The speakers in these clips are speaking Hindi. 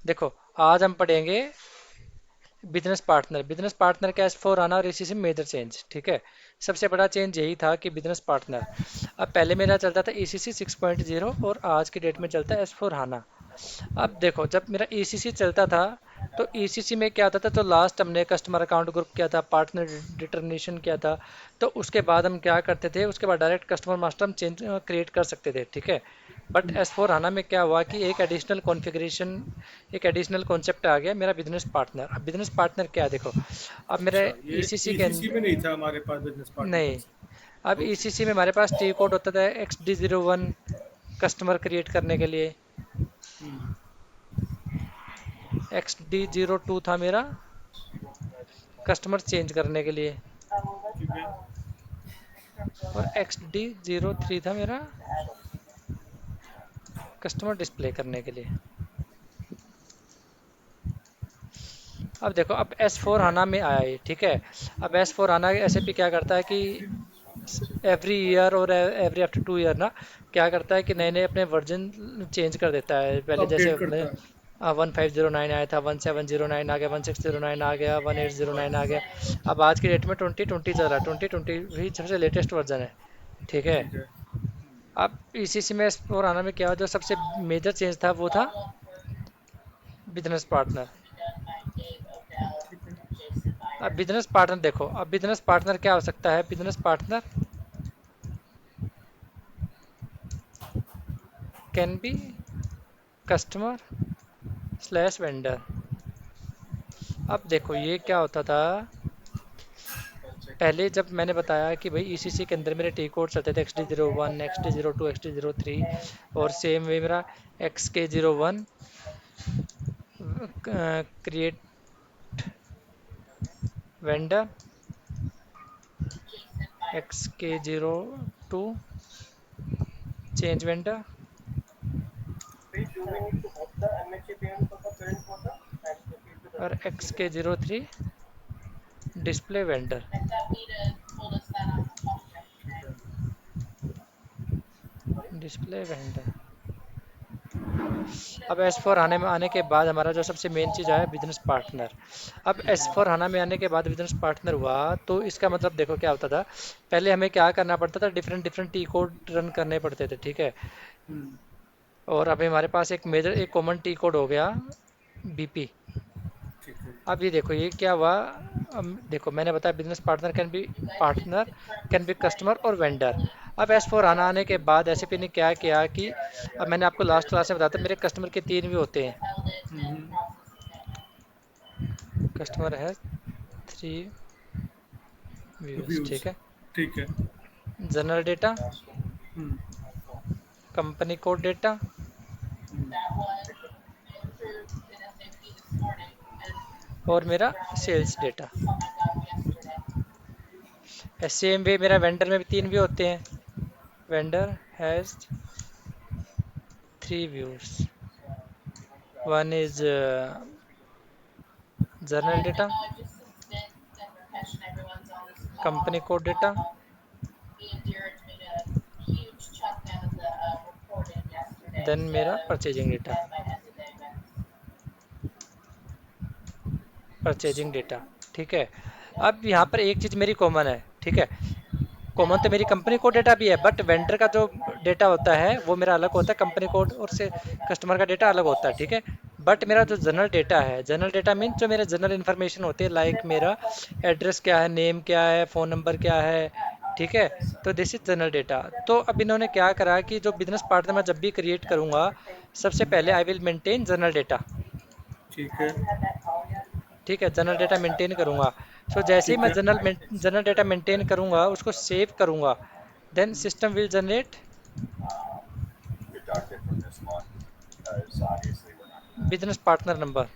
देखो, आज हम पढ़ेंगे बिजनेस पार्टनर का एस4 आना और इसी से मेजर चेंज। ठीक है, सबसे बड़ा चेंज यही था कि बिजनेस पार्टनर, अब पहले मेरा चलता था ECC 6.0 और आज की डेट में चलता है एस4 हाना। अब देखो, जब मेरा ECC चलता था तो ECC में क्या आता था, तो लास्ट हमने कस्टमर अकाउंट ग्रुप किया था, पार्टनर डिटर्मिनेशन किया था। तो उसके बाद हम क्या करते थे, उसके बाद डायरेक्ट कस्टमर मास्टर हम चेंज क्रिएट कर सकते थे। ठीक है, बट एस4 हाना में क्या हुआ कि एक एडिशनल कॉन्फ़िगरेशन, एक एडिशनल कॉन्सेप्ट आ गया, मेरा बिजनेस पार्टनर। अब बिजनेस पार्टनर क्या है, देखो, अब मेरे अच्छा, ये ECC के ईसीसी में अंदर, नहीं था हमारे पास बिजनेस पार्टनर नहीं, कंसेप्ट। अब ओके। ECC में हमारे पास टी कोड होता था XD01 कस्टमर क्रिएट करने के लिए, हम्म। XD02 था मेरा कस्टमर चेंज करने के लिए, ठीक है। और XD03 था मेरा कस्टमर डिस्प्ले करने के लिए। अब देखो, अब S4 ठीक है। हाना में आया ये। ठीक है, अब S4 हाना SAP क्या करता है कि एवरी ईयर और एवरी आफ्टर 2 ईयर ना, क्या करता है कि नए नए अपने वर्जन चेंज कर देता है। पहले जैसे अपडेट अपने करता है। 1509 आया था, 1709 आ गया, 1609 आ गया, 1809 आ गया। अब आज की डेट में 2020 चल रहा है, 2020 भी सबसे लेटेस्ट वर्जन है। ठीक है, ठीक है। अब ECC में S4 आना में क्या, जो सबसे मेजर चेंज था वो था बिजनेस पार्टनर। ठीक है। अब बिजनेस पार्टनर देखो, अब बिजनेस पार्टनर क्या हो सकता है, business partner can be customer slash vendor. अब देखो ये क्या होता था, पहले जब मैंने बताया कि भाई ECC के अंदर मेरे टी कोड चलते थे XD01, XD02, XD03, और सेम वे मेरा XK01 create vendor, XK02 change vendor, और XK03 डिस्प्ले वेंडर। ठीक है। Display vendor. अब S4 आने में आने के बाद हमारा जो सबसे मेन चीज़ आया, बिजनेस पार्टनर। अब S4 आना में आने के बाद बिजनेस पार्टनर हुआ, तो इसका मतलब देखो क्या होता था, पहले हमें क्या करना पड़ता था, different different T code run करने पड़ते थे। ठीक है, हम्म। और अभी हमारे पास एक मेजर, एक कॉमन टी कोड हो गया, BP। ठीक है। अब ये देखो ये क्या हुआ, देखो मैंने बताया business partner can be customer और वेंडर। अब S4 आना आने के बाद SAP ने क्या किया कि, अब मैंने आपको लास्ट क्लास में बताया था, मेरे कस्टमर के तीन भी होते हैं। कस्टमर है 3 व्यूज। व्यूज। ठीक है, ठीक है। जनरल डेटा, हम्म। कंपनी कोड डेटा, और मेरा सेल्स डेटा। सेम वे मेरा वेंडर में भी तीन भी होते हैं, vendor has 3 views. One is general data, company code data, then मेरा परचेजिंग डेटा। Purchasing data. ठीक है, अब यहाँ पर एक चीज़ मेरी कॉमन है। ठीक है, कॉमन तो मेरी कंपनी कोड डेटा भी है, बट वेंडर का जो डेटा होता है वो मेरा अलग होता है, कंपनी कोड और से कस्टमर का डेटा अलग होता है। ठीक है, बट मेरा जो जनरल डेटा है, जनरल डेटा मीन जो मेरे जनरल इन्फॉर्मेशन होती है, लाइक मेरा एड्रेस क्या है, नेम क्या है, फ़ोन नंबर क्या है। ठीक है, तो दिस इज जनरल डेटा। तो अब इन्होंने क्या करा कि जो बिजनेस पार्टनर मैं जब भी क्रिएट करूँगा, सबसे पहले I will maintain general data. ठीक है। ठीक है, जनरल डेटा मेंटेन करूंगा। सो जैसे ही ठीक मैं है। जनरल डेटा मेंटेन करूंगा, उसको सेव करूंगा, then system will generate business partner number.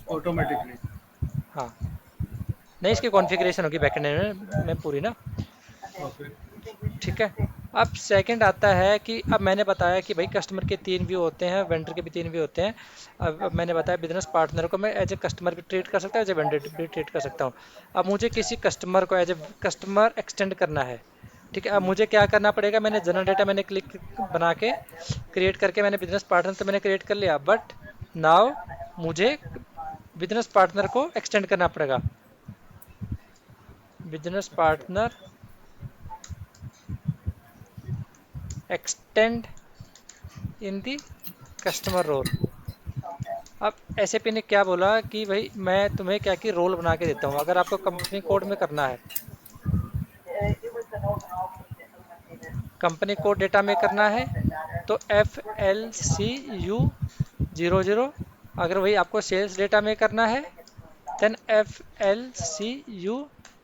Automatically. हाँ, नहीं, इसकी कॉन्फ़िगरेशन होगी बैकएंड में पूरी ना। ओके। ठीक है, अब सेकंड आता है कि, अब मैंने बताया कि भाई कस्टमर के तीन व्यू होते हैं, वेंडर के भी तीन व्यू होते हैं। अब मैंने बताया बिजनेस पार्टनर को मैं एज ए कस्टमर भी ट्रीट कर सकता हूँ, एज ए वेंडर भी ट्रीट कर सकता हूँ। अब मुझे किसी कस्टमर को एज ए कस्टमर एक्सटेंड करना है। ठीक है, अब मुझे क्या करना पड़ेगा, मैंने जनरल डेटा मैंने क्लिक बना के क्रिएट करके, मैंने बिजनेस पार्टनर तो मैंने क्रिएट कर लिया, बट नाउ मुझे बिजनेस पार्टनर को एक्सटेंड करना पड़ेगा। Business partner extend in the customer role. अब एसएपी ने क्या बोला कि भाई मैं तुम्हें क्या की रोल बना के देता हूँ, अगर आपको कंपनी कोड में करना है, कंपनी कोड डेटा में करना है तो FLCU 00। अगर वही आपको सेल्स डेटा में करना है देन FLCU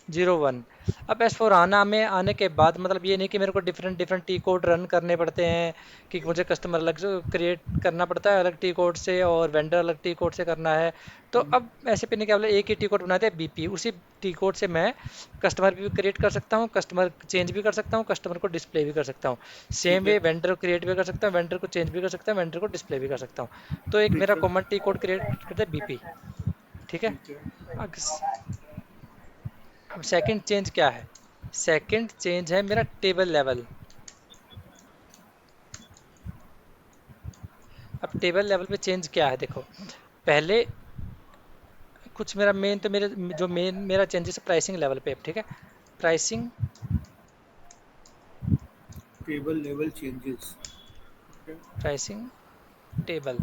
01। अब एस फोर आना में आने के बाद मतलब ये नहीं कि मेरे को different different T code run करने पड़ते हैं, कि मुझे कस्टमर अलग से क्रिएट करना पड़ता है अलग टी कोड से और वेंडर अलग टी कोड से करना है। तो अब ऐसे पे नहीं, क्या बोले, एक ही टी कोड बनाते हैं बीपी, उसी टी कोड से मैं कस्टमर भी क्रिएट कर सकता हूँ, कस्टमर चेंज भी कर सकता हूँ, कस्टमर को डिस्प्ले भी कर सकता हूँ। सेम ठीक है। वे वेंडर को क्रिएट भी कर सकता हूँ, वेंडर को चेंज भी कर सकता हूँ, वेंडर को डिस्प्ले भी कर सकता हूँ। तो एक ठीक मेरा है। कॉमन टी कोड क्रिएट करते हैं बीपी। ठीक है। ठीक है। अब सेकंड चेंज क्या है? सेकंड चेंज है मेरा टेबल लेवल। अब टेबल लेवल पे चेंज क्या है देखो, पहले कुछ मेरा मेन तो मेरे जो मेन मेरा चेंजेस है प्राइसिंग लेवल पे। ठीक है, प्राइसिंग टेबल लेवल चेंजेस। ठीक है। प्राइसिंग टेबल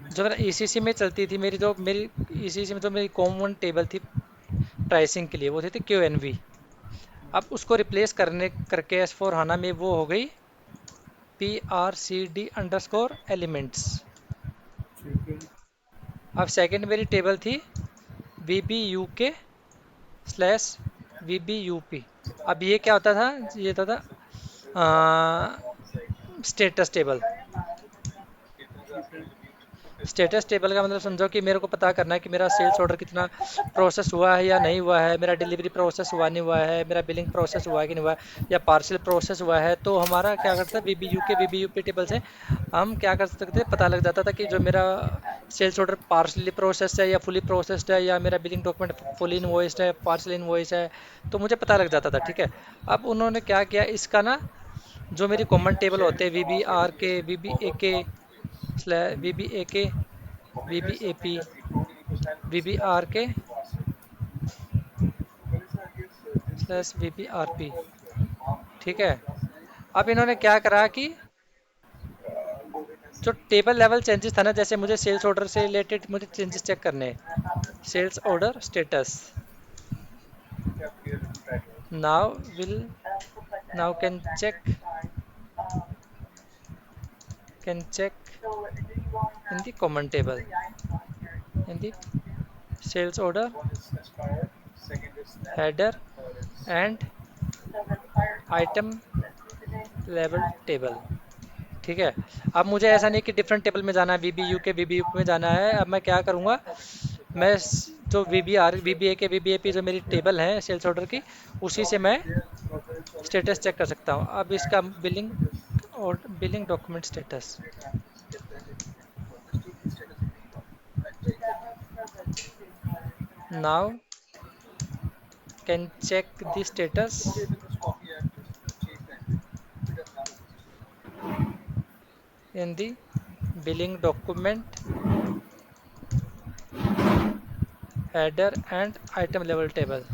जो मेरा ईसीसी में चलती थी, मेरी जो मेरी ईसीसी में जो मेरी कॉमन टेबल थी प्राइसिंग के लिए, वो थी क्यू एन वी। अब उसको रिप्लेस करने करके एस फोर हाना में वो हो गई PRCD_एलिमेंट्स। ठीक है। अब सेकंड मेरी टेबल थी VBUK/VBUP। अब ये क्या होता था? ये होता था स्टेटस टेबल। ठीक है। स्टेटस टेबल का मतलब समझो कि मेरे को पता करना है कि मेरा सेल्स ऑर्डर कितना प्रोसेस हुआ है या नहीं हुआ है, मेरा डिलीवरी प्रोसेस हुआ नहीं हुआ है, मेरा बिलिंग प्रोसेस हुआ है कि नहीं हुआ है, या पार्सल प्रोसेस हुआ है। तो हमारा क्या करता है, VBUK टेबल से हम क्या कर सकते थे, पता लग जाता था कि जो मेरा सेल्स ऑर्डर पार्सली प्रोसेस्ड है या फुली प्रोसेस्ड है, या मेरा बिलिंग डॉक्यूमेंट फुली इनवॉइस्ड है, पार्सल इनवॉइस है। तो मुझे पता लग जाता था। ठीक है। अब उन्होंने क्या किया, इसका ना जो मेरी कॉमन टेबल होते हैं VBRK, VBAK, VBAP, VBRK/VBRP। ठीक है। अब इन्होंने क्या करा कि जो टेबल लेवल चेंजेस था ना, जैसे मुझे सेल्स ऑर्डर से रिलेटेड मुझे चेंजेस चेक करने हैं, sales order status now will now can check in the common table in the sales order header and item level table. ठीक है। अब मुझे ऐसा नहीं कि डिफरेंट टेबल में जाना है, VBUK में जाना है। अब मैं क्या करूँगा, मैं जो VBA के VBAP जो मेरी टेबल है सेल्स ऑर्डर की, उसी से मैं स्टेटस चेक कर सकता हूँ। अब इसका बिलिंग और billing document status now can check the status in the billing document header and item level table.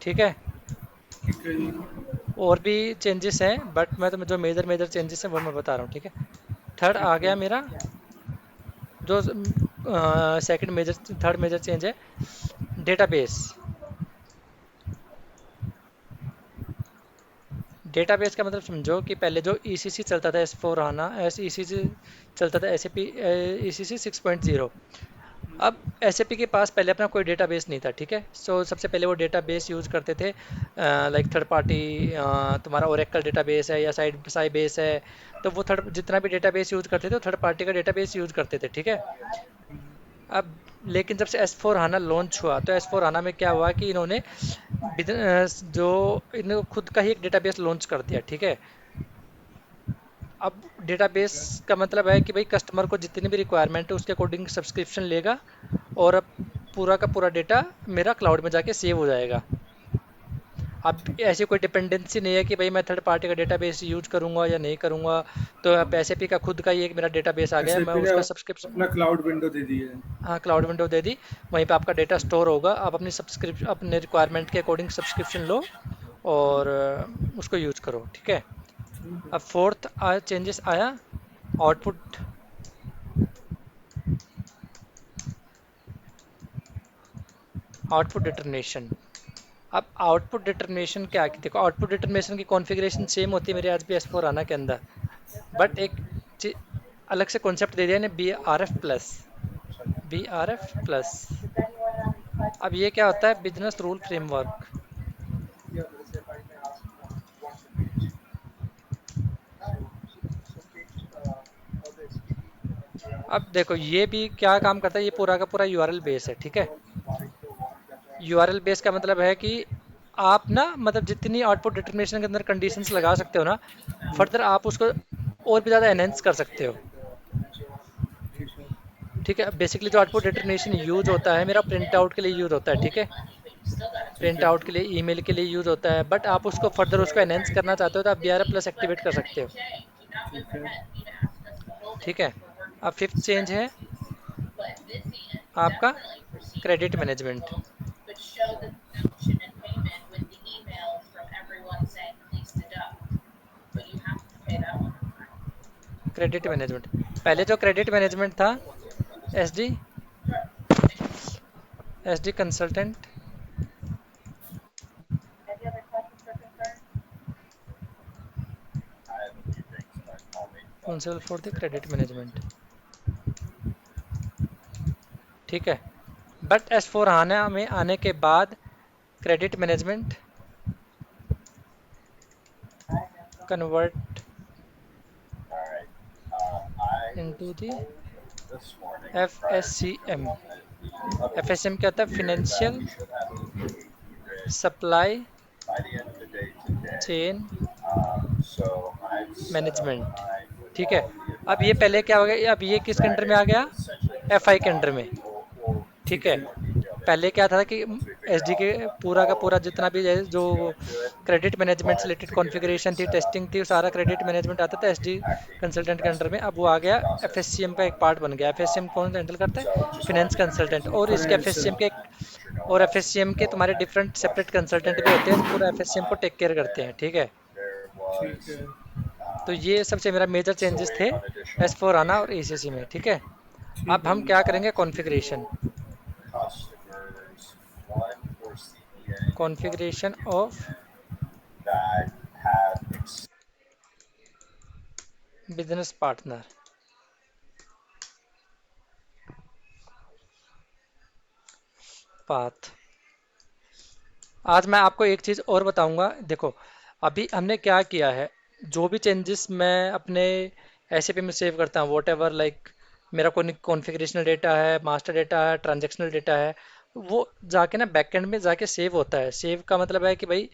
ठीक है। ठीक है जी। और भी चेंजेस हैं बट मैं तो जो मेजर मेजर चेंजेस हैं वो मैं बता रहा हूँ। ठीक है। थर्ड आ ठीक है। गया मेरा जो second major third major change है डेटाबेस। डेटाबेस का मतलब समझो कि पहले जो ईसीसी चलता था S four HANA S ECC चलता था एस ए पी ईसीसी 6.0। अब एसएपी के पास पहले अपना कोई डेटाबेस नहीं था। ठीक है। सो सबसे पहले वो डेटाबेस यूज़ करते थे लाइक थर्ड पार्टी, तुम्हारा ओरेकल डेटाबेस है या साइबेस है। तो वो थर्ड जितना भी डेटाबेस यूज़ करते थे वो थर्ड पार्टी का डेटाबेस यूज़ करते थे। ठीक है। अब लेकिन जब से एस फोर हाना लॉन्च हुआ तो एस फोर हाना में क्या हुआ कि इन्होंने जो इन्होंने खुद का ही एक डेटाबेस लॉन्च कर दिया। ठीक है। अब डेटाबेस ठीक है। का मतलब है कि भाई कस्टमर को जितनी भी रिक्वायरमेंट है उसके अकॉर्डिंग सब्सक्रिप्शन लेगा, और अब पूरा का पूरा डेटा मेरा क्लाउड में जाके सेव हो जाएगा। अब ऐसी कोई डिपेंडेंसी नहीं है कि भाई मैं थर्ड पार्टी का डेटाबेस यूज करूंगा या नहीं करूंगा। तो अब एसएपी का खुद का ही एक मेरा डेटाबेस आ गया है, मैं एसएपी ने उसका सब्सक्रिप्शन, अपना क्लाउड विंडो दे दी है। हाँ क्लाउड विंडो दे दी, वहीं पे आपका डेटा स्टोर होगा, आप अपनी सब्सक्रिप्शन अपने रिक्वायरमेंट के अकॉर्डिंग सब्सक्रिप्शन लो और उसको यूज करो, ठीक है। ठीक अब है। फोर्थ चेंजेस आया, आउटपुट, आउटपुट डिटरमिनेशन। अब आउटपुट डिटरमिनेशन क्या है कि देखो, आउटपुट डिटरमिनेशन की कॉन्फ़िगरेशन सेम होती है मेरे आज भी एस फोर आना के अंदर, बट एक ची- अलग से कॉन्सेप्ट दे दिया ने, बी आर एफ प्लस। अब ये क्या होता है, बिजनेस रूल फ्रेमवर्क। अब देखो ये भी क्या काम करता है, ये पूरा का पूरा यूआरएल बेस है, ठीक है। यूआरएल बेस का मतलब है कि आप ना मतलब जितनी आउटपुट डिटरमिनेशन के अंदर कंडीशंस लगा सकते हो ना, फर्दर आप उसको और भी ज़्यादा एनहेंस कर सकते हो, ठीक है। ठीक है। बेसिकली जो आउटपुट डिटरमिनेशन यूज होता है मेरा प्रिंट आउट के लिए यूज होता है, ठीक है। ठीक प्रिंट है। आउट के लिए, ईमेल के लिए यूज होता है, बट आप उसको फर्दर उसको एनहेंस करना चाहते हो तो आप बीआरएफ प्लस एक्टिवेट कर सकते हो, ठीक है। ठीक है। अब फिफ्थ चेंज है आपका क्रेडिट मैनेजमेंट। क्रेडिट मैनेजमेंट, पहले जो क्रेडिट मैनेजमेंट था, S D S D consultant responsible for the credit management, ठीक है। बट एस फोर आना में आने के बाद credit management convert into the F S C M. F S M क्या होता है, फिनेंशियल सप्लाई चेन मैनेजमेंट, ठीक है। अब ये पहले क्या हो गया, अब ये किस के अंडर में आ गया, एफ आई के अंडर में, ठीक ठीक है। है। पहले क्या था कि एसडी के पूरा का पूरा जितना भी जो क्रेडिट मैनेजमेंट से रिलेटेड कॉन्फ़िगरेशन थी, टेस्टिंग थी, वो सारा क्रेडिट मैनेजमेंट आता था एसडी कंसल्टेंट के अंडर में। अब वो आ गया एफएससीएम का एक पार्ट बन गया। एफएससीएम कौन हैंडल करता है, फिनेंस कंसल्टेंट। और इसके फाइनेंशियल। एफएससीएम के और एफएससीएम के तुम्हारे डिफरेंट सेपरेट कंसल्टेंट भी होते हैं जो पूरा एफएससीएम को टेक केयर करते हैं, ठीक है। ठीक है। तो ये सबसे मेरा मेजर चेंजेस थे एस फोर आना और एसीसी में, ठीक है। ठीक अब है। हम क्या करेंगे, configuration, configuration of business partner path. आज मैं आपको एक चीज़ और बताऊंगा, देखो अभी हमने क्या किया है, जो भी चेंजेस मैं अपने एसएपी में सेव करता हूँ, वॉट एवर लाइक मेरा कोई कॉन्फ़िगरेशनल डेटा है, मास्टर डेटा है, ट्रांजैक्शनल डेटा है, वो जाके ना बैकएंड में जाके सेव होता है। सेव का मतलब है कि भाई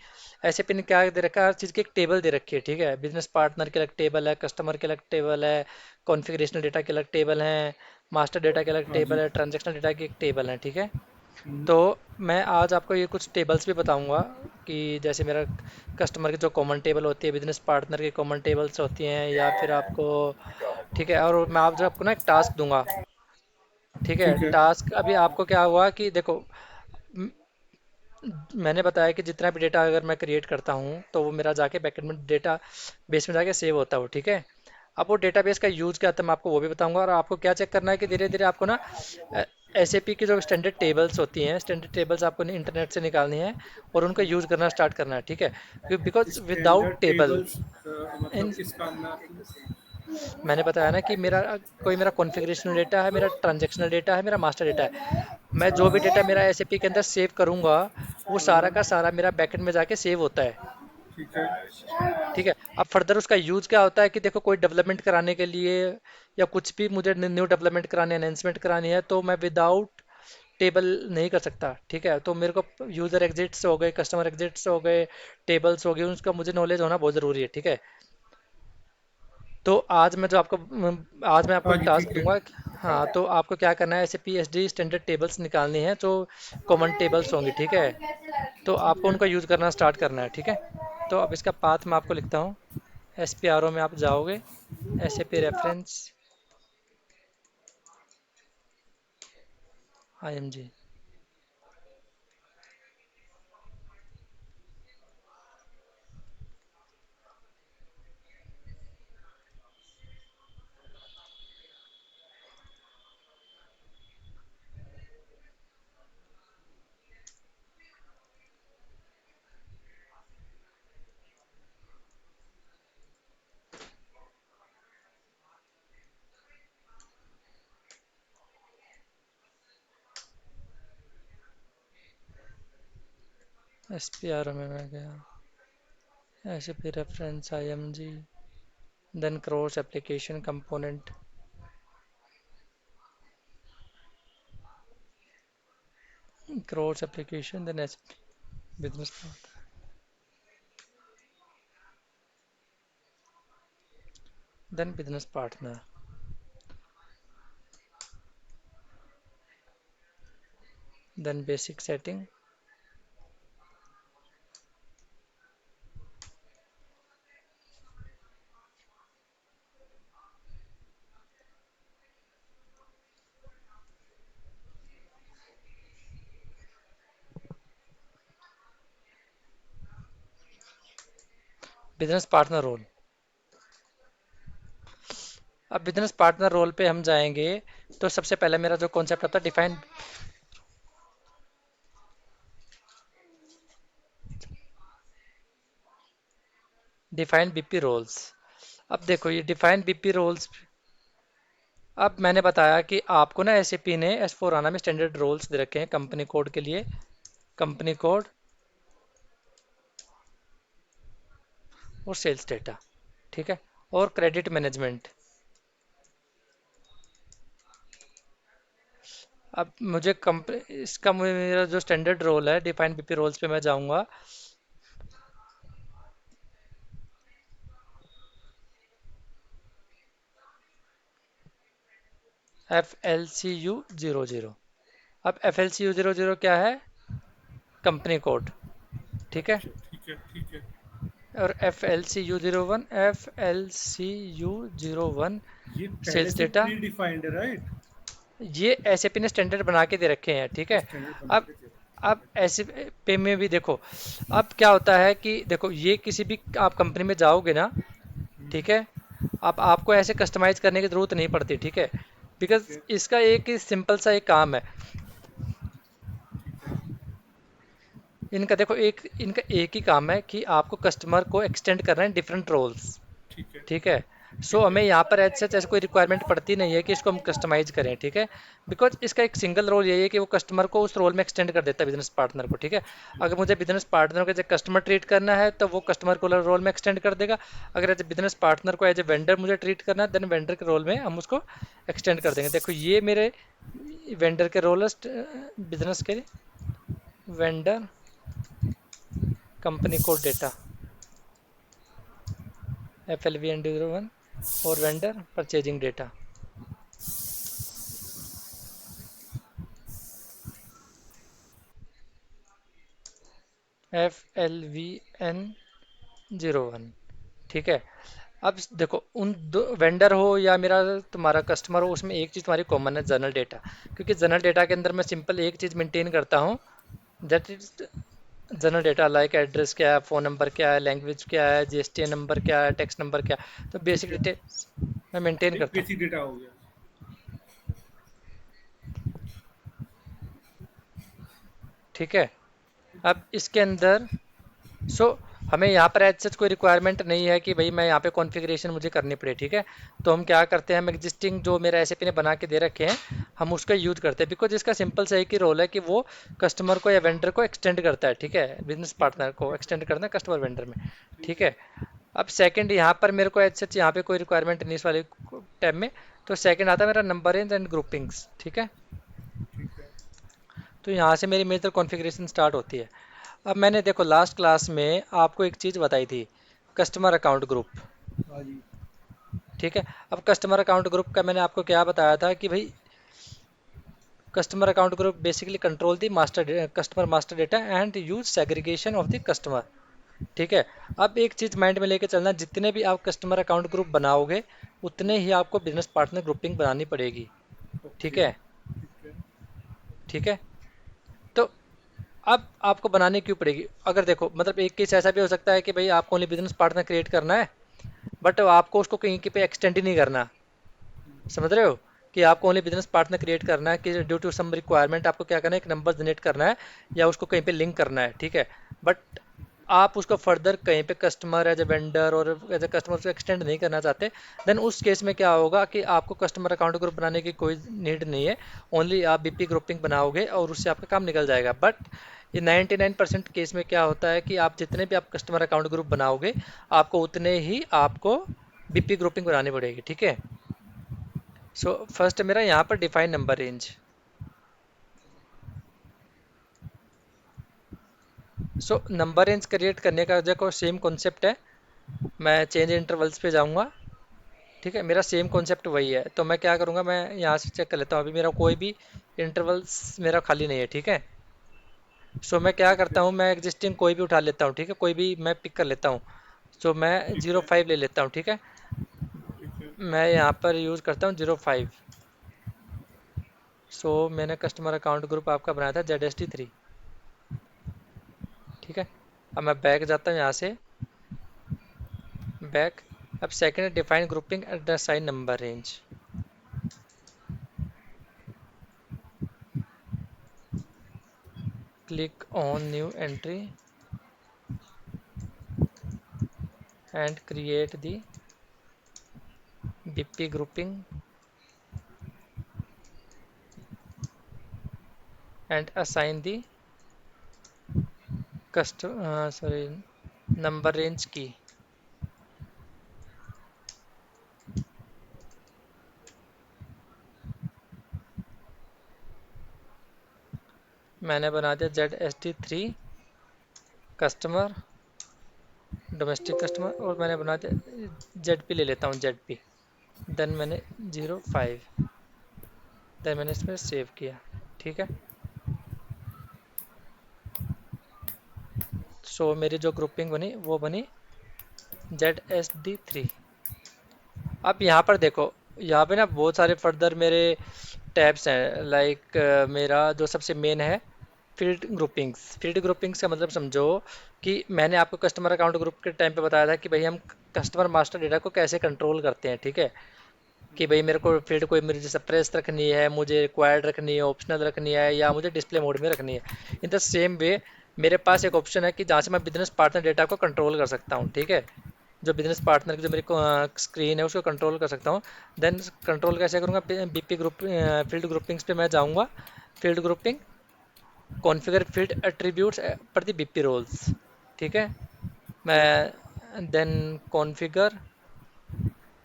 एसएपी ने क्या दे रखा है, हर चीज़ की एक टेबल दे रखी है, ठीक है। बिजनेस पार्टनर के अलग टेबल है, कस्टमर के अलग टेबल है, कॉन्फ़िगरेशनल डेटा के अलग टेबल है, मास्टर डेटा के अलग हाँ टेबल जी। है, ट्रांजैक्शनल डेटा की एक टेबल है, ठीक है। हम्म। तो मैं आज आपको ये कुछ टेबल्स भी बताऊंगा कि जैसे मेरा कस्टमर की जो कॉमन टेबल होती है, बिजनेस पार्टनर की कॉमन टेबल्स होती हैं, या फिर आपको, ठीक है। और मैं आप जो आपको ना एक टास्क दूंगा, ठीक है। ठीक है। टास्क अभी आपको क्या हुआ कि देखो, म- मैंने बताया कि जितना भी डेटा अगर मैं क्रिएट करता हूँ तो वो मेरा जाके बैकएंड में डेटा बेस में जाके सेव होता है वो, ठीक है। अब वो डेटाबेस का यूज़ क्या आता है मैं आपको वो भी बताऊंगा, और आपको क्या चेक करना है कि धीरे धीरे आपको ना एसएपी की जो स्टैंडर्ड टेबल्स होती हैं, स्टैंडर्ड टेबल्स आपको इंटरनेट से निकालनी है और उनका यूज़ करना स्टार्ट करना है, ठीक है। Because without standard table tables मतलब इन, किस काम में आती है? मैंने बताया ना कि मेरा कोई मेरा कॉन्फ़िगरेशनल डेटा है, मेरा ट्रांजैक्शनल डेटा है, मेरा मास्टर डेटा है, मैं जो भी डेटा मेरा एसएपी के अंदर सेव करूंगा वो सारा का सारा मेरा बैकएंड में जाके सेव होता है, ठीक है। ठीक है। अब फर्दर उसका यूज क्या होता है कि देखो कोई डेवलपमेंट कराने के लिए या कुछ भी मुझे न्यू डेवलपमेंट करानी है, एनहेंसमेंट करानी है, तो मैं विदाउट टेबल नहीं कर सकता, ठीक है। तो मेरे को यूजर एग्जिट्स हो गए, कस्टमर एग्जिट्स हो गए, टेबल्स हो गए, उसका मुझे नॉलेज होना बहुत ज़रूरी है, ठीक है। तो आज मैं जो आपको आज मैं आपको हाँ एक जी, टास्क ठीक है। दूंगा। हाँ, तो आपको क्या करना है, ऐसे पीएचडी स्टैंडर्ड टेबल्स निकालनी है जो कॉमन टेबल्स होंगी, ठीक है। तो ठीक आपको है। उनका यूज़ करना स्टार्ट करना है, ठीक है। तो अब इसका पाथ मैं आपको लिखता हूँ। एस पी आर ओ में आप जाओगे, S A P reference I M G. S P R O में मैं गया, S A P reference I M G, then cross application component, cross application, then S business then business partner, then basic setting, business partner role. अब बिजनेस पार्टनर रोल पे हम जाएंगे। तो सबसे पहले मेरा जो कॉन्सेप्ट आता है, डिफाइन डिफाइन बीपी रोल्स। अब देखो ये डिफाइन बीपी रोल्स। अब मैंने बताया कि आपको ना एसएपी ने एस फोर आना में स्टैंडर्ड रोल्स दे रखे हैं कंपनी कोड के लिए। कंपनी कोड और सेल्स डेटा, ठीक है, और क्रेडिट मैनेजमेंट। अब मुझे इसका मेरा जो स्टैंडर्ड रोल है डिफाइन बीपी रोल्स पे मैं जाऊंगा। F L C U 00। अब एफ एल सी यू 00 क्या है? कंपनी कोड, ठीक है। अच्छा, ठीक है, ठीक है। और F L C U 01, F L C U 01 ये पहले सेल्स से डेटा। प्री डिफाइंड है, राइट? ये एसएपी ने स्टैंडर्ड बना के दे रखे हैं, ठीक अच्छा, है। स्टैंडर्ड बना अब के दे रहा अब है, ठीक है। एसएपी में भी देखो, अब क्या होता है कि देखो ये किसी भी आप कंपनी में जाओगे ना, ठीक है। अब आपको ऐसे कस्टमाइज करने की जरूरत नहीं पड़ती, ठीक है। ठीक बिकॉज है, इसका एक ही सिंपल सा एक काम है। ठीक है, इनका देखो इनका एक ही काम है कि आपको कस्टमर को एक्सटेंड करना है डिफरेंट रोल्स, ठीक है, ठीक है। सो ठीक है, हमें यहाँ पर एज सच ऐसे कोई रिक्वायरमेंट पड़ती नहीं है कि इसको हम कस्टमाइज करें, ठीक है। बिकॉज इसका एक सिंगल रोल यही है कि वो कस्टमर को उस रोल में एक्सटेंड कर देता है, बिजनेस पार्टनर को, ठीक है। अगर मुझे बिजनेस पार्टनर को एज ए कस्टमर ट्रीट करना है तो वो कस्टमर को रोल में एक्सटेंड कर देगा। अगर एज ए बिजनेस पार्टनर को एज ए वेंडर मुझे ट्रीट करना है, देन वेंडर के रोल में हम उसको एक्सटेंड कर देंगे। देखो ये मेरे वेंडर के रोल है, बिजनेस के vendor company code data F L V N 01 और vendor purchasing data F L V N 01, ठीक है। अब देखो उन दो वेंडर हो या मेरा तुम्हारा कस्टमर हो, उसमें एक चीज़ तुम्हारी कॉमन है, जनरल डेटा। क्योंकि जनरल डेटा के अंदर मैं सिंपल एक चीज़ मेंटेन करता हूँ, that is general data, like address क्या है, फ़ोन नंबर क्या है, लैंग्वेज क्या है, जीएसटी नंबर क्या है, टैक्स नंबर क्या है, तो ठीक बेसिक है। डिटेल्स मैं मेंटेन एक करता हूँ, बेसिक डेटा हो गया। ठीक है। अब इसके अंदर सो हमें यहाँ पर एज सच कोई रिक्वायरमेंट नहीं है कि भाई मैं यहाँ पे कॉन्फ़िगरेशन मुझे करनी पड़े, ठीक है। तो हम क्या करते हैं, हम एग्जिस्टिंग जो मेरा एसएपी ने बना के दे रखे हैं हम उसका यूज़ करते हैं। बिकॉज इसका सिंपल सा एक ही रोल है कि वो कस्टमर को या वेंडर को एक्सटेंड करता है, ठीक है, बिजनेस ठीक है, पार्टनर को ठीक है, एक्सटेंड करना है कस्टमर वेंडर में, ठीक ठीक है, है। अब सेकंड यहाँ पर मेरे को एज सच यहाँ पे कोई रिक्वायरमेंट नहीं इस वाले टैब में। तो सेकंड आता है मेरा नंबर एंड ग्रुपिंग्स, ठीक है। ठीक है। तो यहाँ से मेरी मेजर कॉन्फ़िगरेशन स्टार्ट होती है। अब मैंने देखो लास्ट क्लास में आपको एक चीज़ बताई थी, कस्टमर अकाउंट ग्रुप, हाँ जी। ठीक है। अब कस्टमर अकाउंट ग्रुप का मैंने आपको क्या बताया था कि भाई customer account group basically control the master customer master data and use segregation of the customer. ठीक है। अब एक चीज माइंड में लेके चलना, जितने भी आप कस्टमर अकाउंट ग्रुप बनाओगे उतने ही आपको बिजनेस पार्टनर ग्रुपिंग बनानी पड़ेगी। ठीक ओके। है। ठीक है। ठीक है। तो अब आपको बनाने क्यों पड़ेगी? अगर देखो मतलब एक केस ऐसा भी हो सकता है कि भाई आपको ओनली बिजनेस पार्टनर क्रिएट करना है, बट आपको उसको कहीं के पे एक्सटेंड ही नहीं करना। समझ रहे हो? कि आपको ओनली बिजनेस पार्टनर क्रिएट करना है कि ड्यू टू सम रिक्वायरमेंट आपको क्या करना है, एक नंबर जनरेट करना है या उसको कहीं पे लिंक करना है। ठीक है। बट आप उसको फर्दर कहीं पे कस्टमर एज ए वेंडर और एज ए कस्टमर को एक्सटेंड नहीं करना चाहते, देन उस केस में क्या होगा कि आपको कस्टमर अकाउंट ग्रुप बनाने की कोई नीड नहीं है। ओनली आप बीपी ग्रुपिंग बनाओगे और उससे आपका काम निकल जाएगा। बट ये 99% केस में क्या होता है कि आप जितने भी आप कस्टमर अकाउंट ग्रुप बनाओगे आपको उतने ही आपको बीपी ग्रुपिंग बनानी पड़ेगी। ठीक है। सो फर्स्ट मेरा यहाँ पर define number range. So number range create करने का देखो सेम कॉन्सेप्ट है। मैं चेंज इंटरवल्स पे जाऊंगा। ठीक है। मेरा सेम कॉन्सेप्ट वही है, तो मैं क्या करूंगा, मैं यहाँ से चेक कर लेता हूँ अभी मेरा कोई भी इंटरवल्स मेरा खाली नहीं है। ठीक है। सो मैं क्या ठीक करता है। हूँ, मैं एग्जिस्टिंग कोई भी उठा लेता हूँ। ठीक है। कोई भी मैं पिक कर लेता हूँ। सो मैं ठीक जीरो है। फाइव ले लेता हूँ। ठीक है। ठीक है। मैं यहाँ पर यूज़ करता हूँ 05। सो मैंने कस्टमर अकाउंट ग्रुप आपका बनाया था ZST3। ठीक है। अब मैं बैक जाता हूँ यहाँ से, बैक। अब second define grouping at the sign number range. Click on new entry and create the BP grouping and assign the cust sorry number range की। मैंने बना दिया ZST3 कस्टमर डोमेस्टिक कस्टमर, और मैंने बना दिया ZP ले लेता हूँ ZP। देन मैंने 05, देन मैंने इसमें सेव किया। ठीक है। सो मेरी जो ग्रुपिंग बनी वो बनी ZSD3। अब यहाँ पर देखो, यहाँ पे ना बहुत सारे फर्दर मेरे टैब्स हैं। लाइक मेरा जो सबसे मेन है फील्ड ग्रुपिंग्स। फील्ड ग्रुपिंग्स का मतलब समझो कि मैंने आपको कस्टमर अकाउंट ग्रुप के टाइम पे बताया था कि भाई हम कस्टमर मास्टर डेटा को कैसे कंट्रोल करते हैं। ठीक है। कि भाई मेरे को फील्ड कोई मेरी जैसे प्रेस रखनी है, मुझे रिक्वायर्ड रखनी है, ऑप्शनल रखनी है, या मुझे डिस्प्ले मोड में रखनी है। इन द सेम वे मेरे पास एक ऑप्शन है कि जहाँ से मैं बिजनेस पार्टनर डेटा को कंट्रोल कर सकता हूँ। ठीक है। जो बिजनेस पार्टनर की जो मेरी स्क्रीन है उसको कंट्रोल कर सकता हूँ। देन कंट्रोल कैसे करूँगा, बीपी ग्रुप फील्ड ग्रुपिंग्स पे मैं जाऊँगा। Field grouping configure field attributes पर द बीपी रोल्स। ठीक है। मैं देन कॉन्फ़िगर,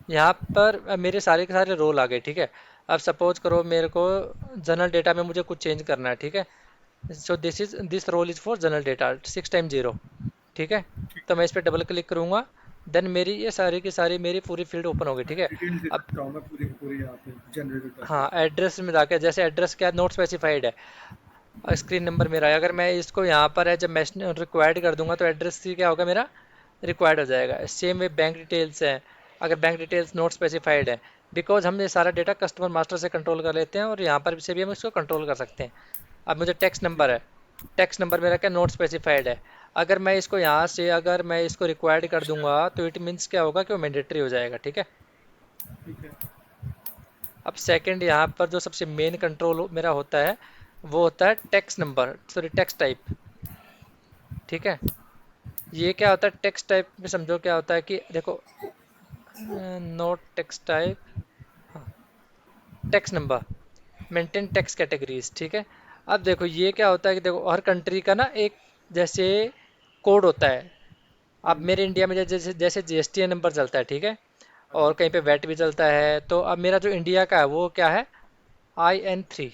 यहाँ पर मेरे सारे के सारे रोल आ गए। ठीक है। अब सपोज करो मेरे को जनरल डेटा में मुझे कुछ चेंज करना है। ठीक है। So this role is for general data 6 time 0। ठीक है। ठीक तो मैं है। इस पर डबल क्लिक करूँगा। देन मेरी ये सारी की सारी मेरी पूरी फील्ड ओपन हो गई। ठीक मैं है। डिटेल्स दे अब सकता हूँ, मैं पूरी की पूरी यहाँ पे जनरेट करके। हाँ, एड्रेस में जाके जैसे एड्रेस क्या नोट स्पेसिफाइड है, स्क्रीन नंबर मेरा है। अगर मैं इसको यहाँ पर है जब मैं रिक्वायर्ड कर दूंगा तो एड्रेस ही क्या होगा मेरा, रिक्वायर्ड हो जाएगा। सेम वे बैंक डिटेल्स है, अगर बैंक डिटेल्स नोट स्पेसिफाइड है, बिकॉज हम ये सारा डेटा कस्टमर मास्टर से कंट्रोल कर लेते हैं और यहाँ पर से भी हम इसको कंट्रोल कर सकते हैं। अब मुझे टैक्स ठीक नंबर है। है, टैक्स नंबर मेरा क्या नोट स्पेसिफाइड है। अगर मैं इसको यहाँ से अगर मैं इसको रिक्वायर्ड कर दूंगा तो इट मीन्स क्या होगा कि वो मैंडेटरी हो जाएगा। ठीक है। ठीक है। अब सेकंड यहाँ पर जो सबसे मेन कंट्रोल मेरा होता है वो होता है tax number, sorry tax type. ठीक है। ये क्या होता है टेक्स्ट टाइप में, समझो क्या होता है कि देखो नोट टेक्स्ट टाइप, हाँ, text number, maintain text categories. ठीक है। अब देखो ये क्या होता है कि देखो हर कंट्री का ना एक जैसे कोड होता है। अब हम्म। मेरे इंडिया में जैसे जैसे GST नंबर चलता है। ठीक है। और हाँ। कहीं पे वैट भी चलता है, तो अब मेरा जो इंडिया का है वो क्या है, IN3।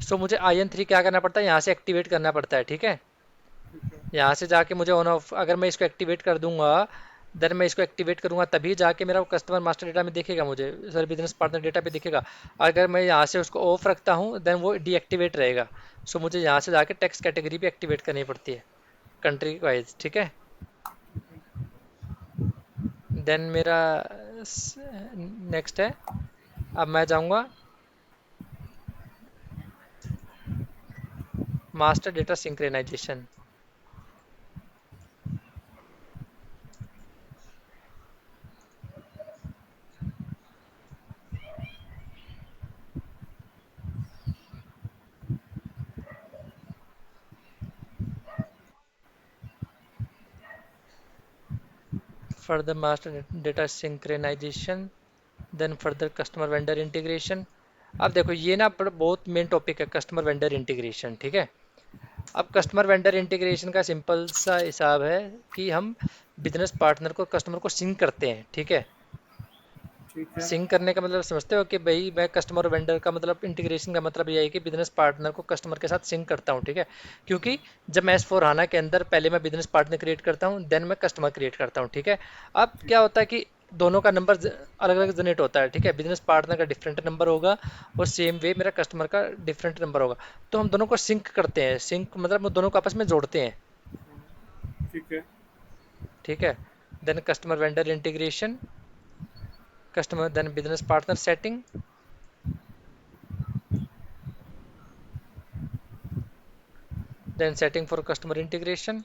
सो मुझे IN3 क्या करना पड़ता है, यहाँ से एक्टिवेट करना पड़ता है। ठीक है। ठीक है। यहाँ से जाके मुझे ऑन ऑफ, अगर मैं इसको एक्टिवेट कर दूंगा देन मैं इसको एक्टिवेट करूंगा तभी जाके मेरा कस्टमर मास्टर डेटा में दिखेगा, मुझे सर बिजनेस पार्टनर डेटा पे दिखेगा। अगर मैं यहाँ से उसको ऑफ रखता हूँ देन वो डीएक्टिवेट रहेगा। सो मुझे यहाँ से जाके टैक्स कैटेगरी भी एक्टिवेट करनी पड़ती है कंट्री वाइज, ठीक है। देन मेरा नेक्स्ट है, अब मैं जाऊंगा master data synchronization. Further master data synchronization, then further customer vendor integration. अब देखो ये ना बहुत मेन टॉपिक है कस्टमर वेंडर इंटीग्रेशन, ठीक है। अब कस्टमर वेंडर इंटीग्रेशन का सिंपल सा हिसाब है कि हम बिजनेस पार्टनर को कस्टमर को सिंक करते हैं, ठीक है। ठीक है। सिंक करने का मतलब समझते हो कि भाई मैं कस्टमर और वेंडर का मतलब इंटीग्रेशन का मतलब ये है कि बिजनेस पार्टनर को कस्टमर के साथ सिंक करता हूँ, ठीक है। क्योंकि जब मैं S4 हाना के अंदर पहले मैं बिजनेस पार्टनर क्रिएट करता हूँ देन मैं कस्टमर क्रिएट करता हूँ, ठीक है। अब ठीक क्या है। होता है कि दोनों का नंबर अलग अलग जनरेट होता है, ठीक है। बिजनेस पार्टनर का डिफरेंट नंबर होगा और सेम वे मेरा कस्टमर का डिफरेंट नंबर होगा। तो हम दोनों को सिंक करते हैं, सिंक मतलब हम दोनों को आपस में जोड़ते हैं, ठीक है। ठीक है। Then customer vendor integration, customer then business partner setting, then setting for customer integration,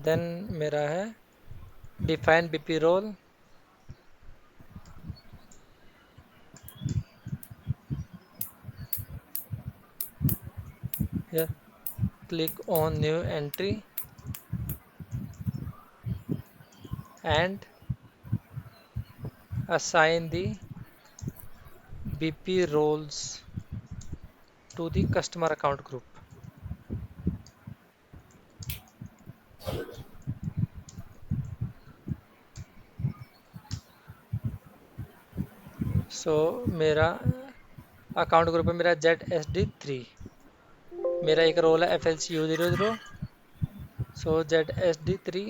then मेरा है डिफाइन बीपी रोल, या click on new entry and assign the BP roles to the customer account group. So मेरा अकाउंट ग्रुप है मेरा ZSD3, मेरा एक रोल है FLCU00। सो ZSD3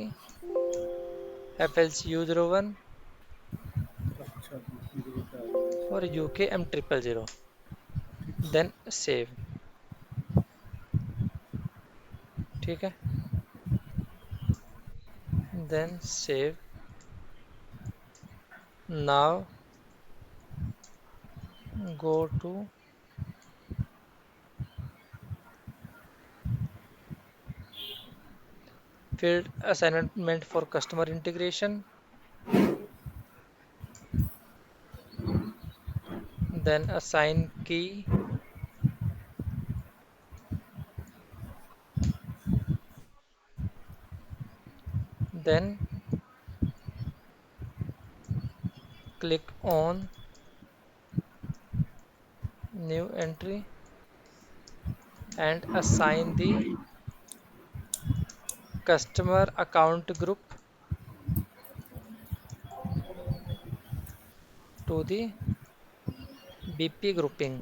FLCU01 अच्छा, मुझे बता दिया। और UKM000, देन सेव, ठीक है। Then save, now go to field assignment for customer integration, then assign key, then click on new entry and assign the customer account group to the BP grouping.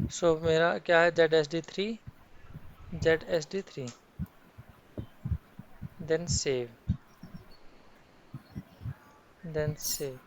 सो मेरा क्या है ZSD3, ZSD3, then save, then save,